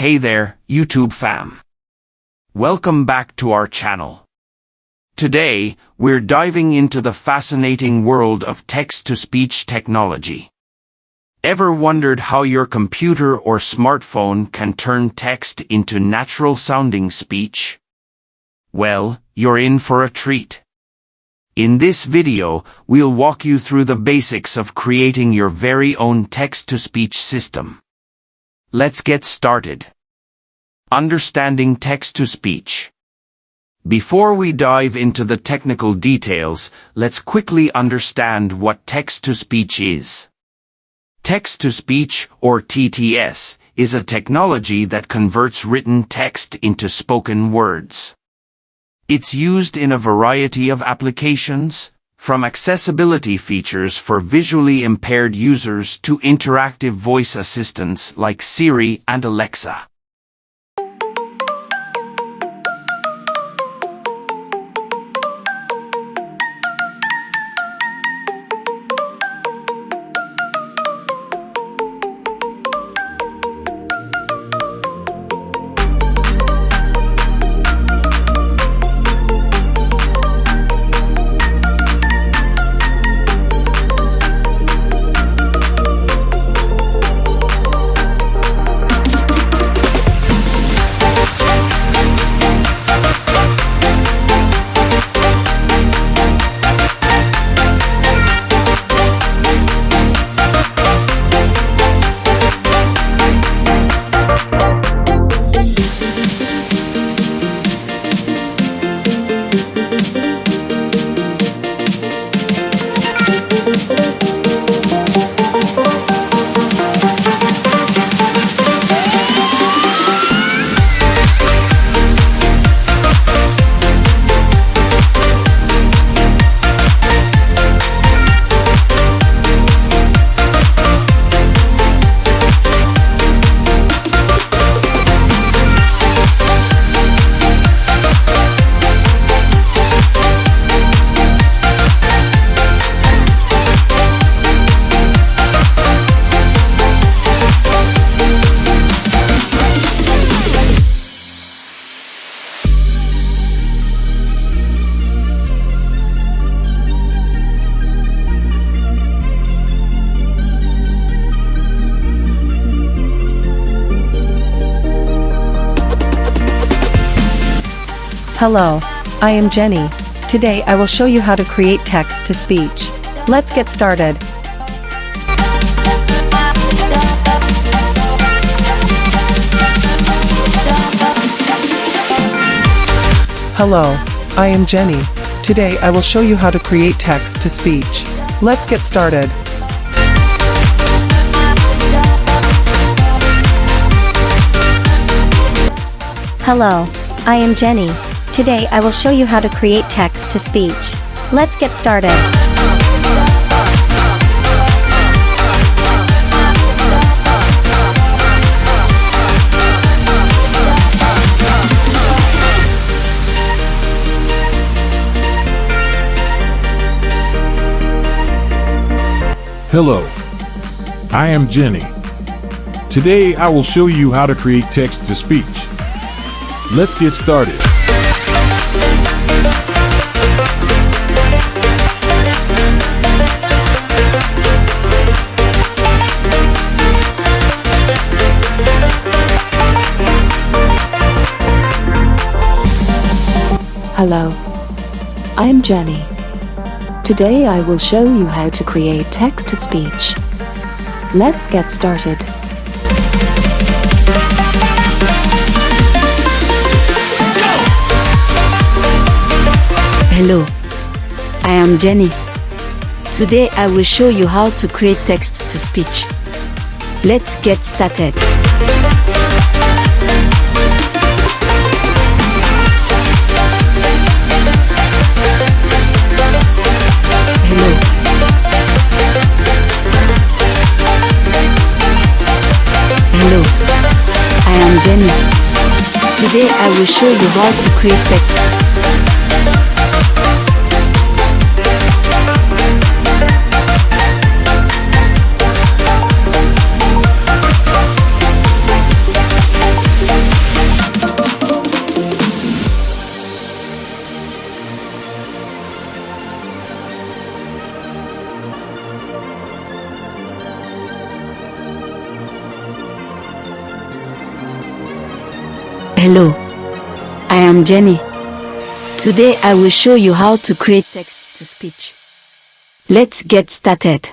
Hey there, YouTube fam. Welcome back to our channel. Today, we're diving into the fascinating world of text-to-speech technology. Ever wondered how your computer or smartphone can turn text into natural-sounding speech? Well, you're in for a treat. In this video, we'll walk you through the basics of creating your very own text-to-speech system. Let's get started. Understanding text-to-speech. Before we dive into the technical details, let's quickly understand what text-to-speech is. Text-to-speech, or TTS, is a technology that converts written text into spoken words. It's used in a variety of applications, from accessibility features for visually impaired users to interactive voice assistants like Siri and Alexa. Hello, I am Jenny. Today I will show you how to create text-to-speech. Let's get started. Hello, I am Jenny. Today I will show you how to create text-to-speech. Let's get started. Hello, I am Jenny. Today I will show you how to create text-to-speech. Let's get started. Hello, I am Jenny. Today I will show you how to create text-to-speech. Let's get started. Hello, I am Jenny. Today I will show you how to create text-to-speech. Let's get started. Hello, I am Jenny. Today I will show you how to create text-to-speech. Let's get started. Hello. Hello, I am Jenny. Today I will show you how to create text. Hello, I am Jenny. Today I will show you how to create text to speech. Let's get started.